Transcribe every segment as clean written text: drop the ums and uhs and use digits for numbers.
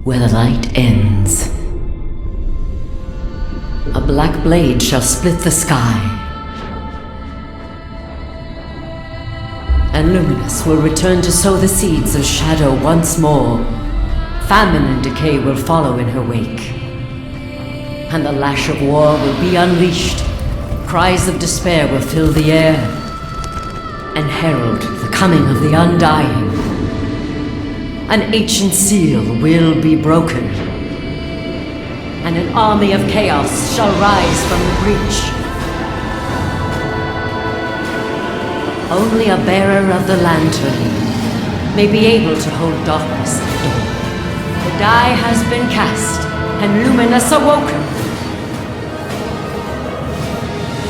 where the light ends. A black blade shall split the sky, and Luminous will return to sow the seeds of shadow once more. Famine and decay will follow in her wake, and the lash of war will be unleashed. Cries of despair will fill the air, and herald the coming of the Undying. An ancient seal will be broken, and an army of chaos shall rise from the breach. Only a bearer of the lantern may be able to hold darkness at the door. The die has been cast, and Luminous awoken.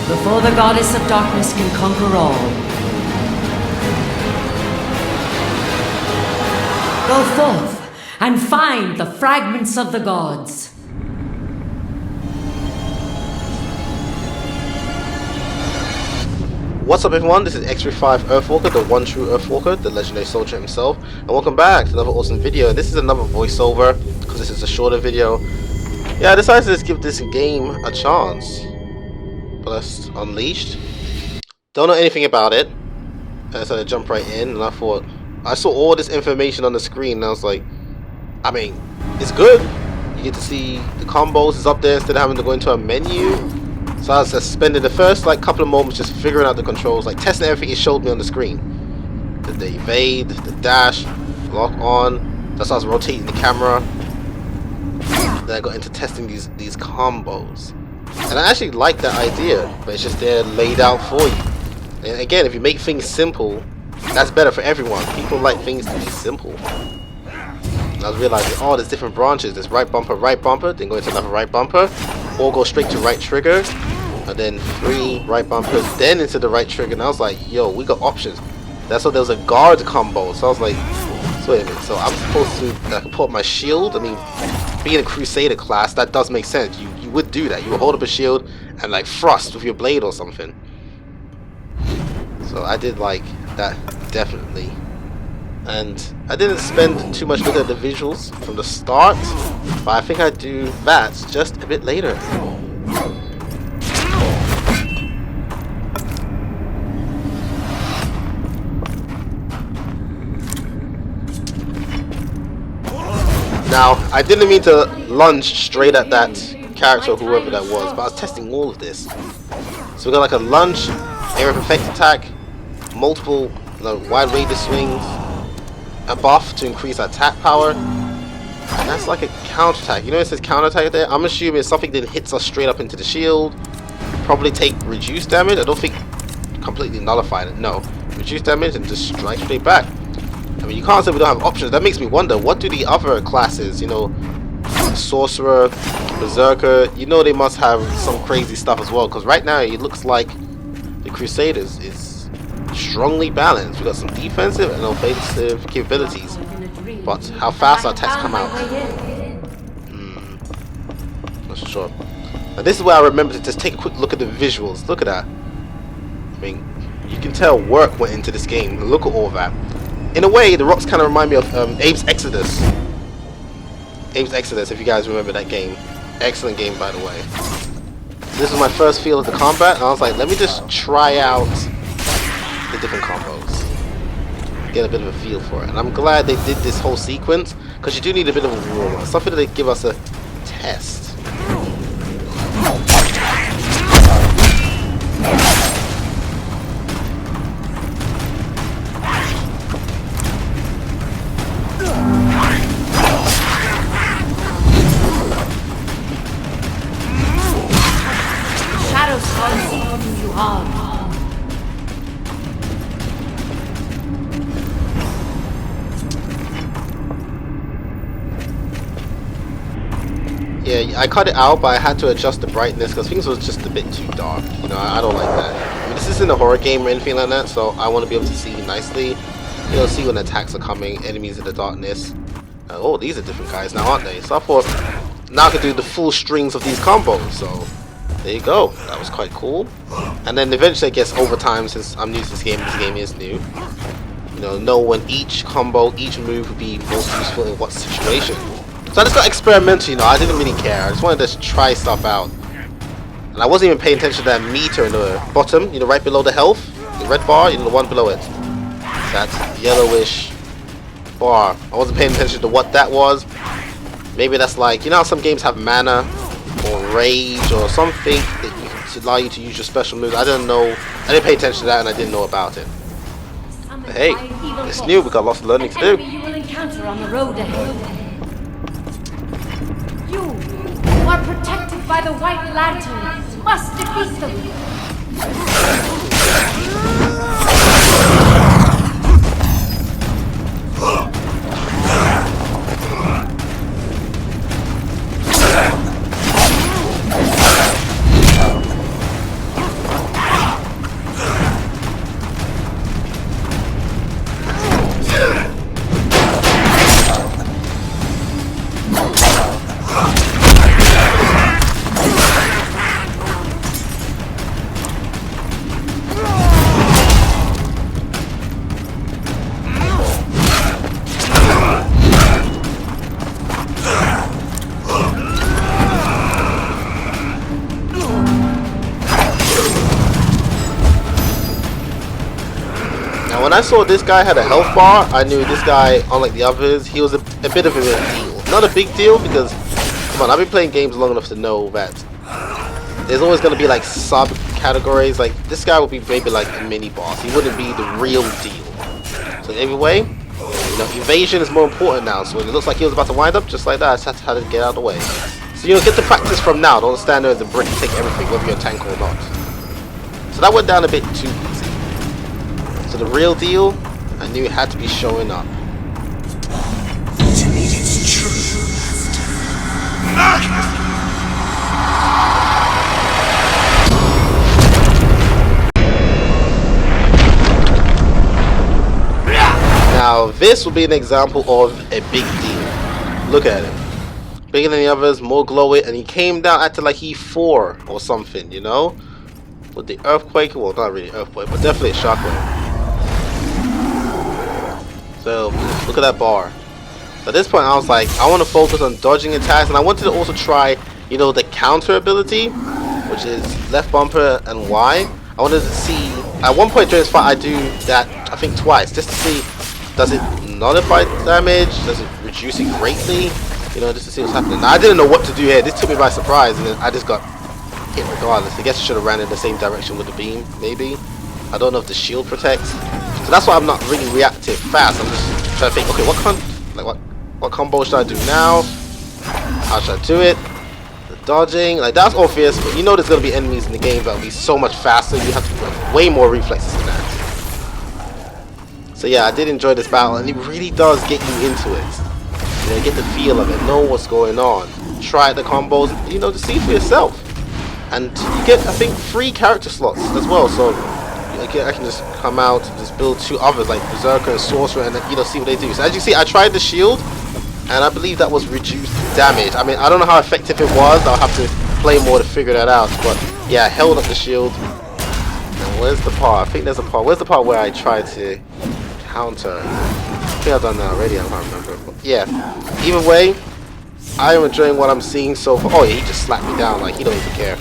Before the goddess of darkness can conquer all, go forth and find the fragments of the gods. What's up everyone, this is X35 Earthwalker, the one true Earthwalker, the legendary soldier himself, and welcome back to another awesome video. This is another voiceover, because this is a shorter video. Yeah, I decided to just give this game a chance. Plus Unleashed. Don't know anything about it. I decided to jump right in, and I thought, I saw all this information on the screen, and I was like, I mean, it's good. You get to see the combos is up there instead of having to go into a menu. So I was just spending the first couple of moments just figuring out the controls, testing everything it showed me on the screen. The evade, the dash, lock on. That's why I was rotating the camera. Then I got into testing these combos. And I actually like that idea, but it's just there laid out for you. And again, if you make things simple, that's better for everyone. People like things to be simple. And I was realizing, oh, there's different branches. There's right bumper, then go into another right bumper, or go straight to right trigger, and then 3 right bumpers, then into the right trigger. And I was like, yo, we got options. That's why there was a guard combo. So I was like, so wait a minute. So I'm supposed to, I can pull up my shield. I mean, being a Crusader class, that does make sense. You would do that. You would hold up a shield and thrust with your blade or something. So I did like that, definitely. And I didn't spend too much looking at the visuals from the start, but I think I'd do that just a bit later. Now, I didn't mean to lunge straight at that character or whoever that was, but I was testing all of this. So we got a lunge, area of effect attack, multiple wide radius swings, a buff to increase attack power, and that's like a counter attack. You know it says counter attack there? I'm assuming something that hits us straight up into the shield, probably take reduced damage. I don't think completely nullified it, no. Reduced damage and just strike straight back. I mean, you can't say we don't have options. That makes me wonder, what do the other classes, Sorcerer, Berserker, they must have some crazy stuff as well, because right now it looks like the Crusaders is strongly balanced. We got some defensive and offensive capabilities, but how fast our attacks come out, not so sure. And this is where I remember to just take a quick look at the visuals. Look at that. I mean, you can tell work went into this game. Look at all that. In a way, the rocks kind of remind me of Abe's Exodus. Abe's Exodus, if you guys remember that game. Excellent game, by the way. This was my first feel of the combat, and I was like, let me just try out the different combos, get a bit of a feel for it. And I'm glad they did this whole sequence, because you do need a bit of a warm-up, something that they give us a test. Shadows calling you hard. Yeah, I cut it out, but I had to adjust the brightness because things was just a bit too dark. I don't like that. I mean, this isn't a horror game or anything like that, so I want to be able to see nicely. See when attacks are coming, enemies in the darkness. Oh, these are different guys now, aren't they? So I thought, now I can do the full strings of these combos. So there you go. That was quite cool. And then eventually, I guess over time, since I'm new to this game is new. Know when each combo, each move would be most useful in what situation. So I just got experimental, you know, I didn't really care. I just wanted to try stuff out. And I wasn't even paying attention to that meter in the bottom, you know, right below the health. The red bar, you know, the one below it. That yellowish bar. I wasn't paying attention to what that was. Maybe that's like, you know how some games have mana or rage or something that allow you to use your special moves. I didn't know. I didn't pay attention to that, and I didn't know about it. But hey, it's new. We got lots of learning to do. You will encounter on the road ahead. You are protected by the White Lanterns. Must defeat them. When I saw this guy had a health bar, I knew this guy, unlike the others, he was a bit of a deal. Not a big deal because, come on, I've been playing games long enough to know that there's always going to be like sub-categories. Like, this guy would be maybe like a mini-boss. He wouldn't be the real deal. So anyway, you know, evasion is more important now. So when it looks like he was about to wind up, just like that, I just had to have to get out of the way. So, you know, get the practice from now. Don't stand there as a brick and take everything, whether you're a tank or not. So that went down a bit too easy. So the real deal, I knew it had to be showing up. To meet its true master. Now this will be an example of a big deal. Look at him. Bigger than the others, more glowy, and he came down acting like he 4 or something, you know? With the earthquake, well, not really earthquake, but definitely a shockwave. So look at that bar. So at this point I was like, I want to focus on dodging attacks, and I wanted to also try, you know, the counter ability, which is left bumper and Y. I wanted to see, at one point during this fight I do that, I think twice, just to see, does it nullify damage, does it reduce it greatly, you know, just to see what's happening. Now, I didn't know what to do here. This took me by surprise, and then I just got hit regardless. I guess I should have ran in the same direction with the beam, maybe. I don't know if the shield protects. So that's why I'm not really reactive fast. I'm just trying to think, okay, what combo should I do now? How should I do it? The dodging, like that's obvious, but you know there's gonna be enemies in the game that'll be so much faster. You have to have way more reflexes than that. So yeah, I did enjoy this battle, and it really does get you into it. You know, get the feel of it, know what's going on, try the combos, you know, to see for yourself. And you get, I think, 3 character slots as well. So I can just come out, just build 2 others like Berserker and Sorcerer, and you know, see what they do. So as you see, I tried the shield, and I believe that was reduced damage. I mean, I don't know how effective it was. I'll have to play more to figure that out. But yeah, I held up the shield. And where's the part? I think there's a part. Where's the part where I tried to counter? I think I've done that already. I can't remember. But yeah. Either way, I am enjoying what I'm seeing so far. Oh yeah, he just slapped me down. Like he don't even care.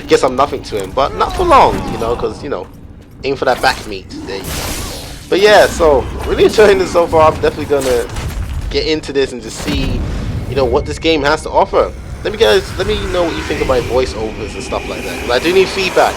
Guess I'm nothing to him, but not for long, you know, because you know. Aim for that back meat. There you go. But yeah, so really enjoying this so far. I'm definitely gonna get into this and just see, you know, what this game has to offer. Let me know what you think about voiceovers and stuff like that. But I do need feedback.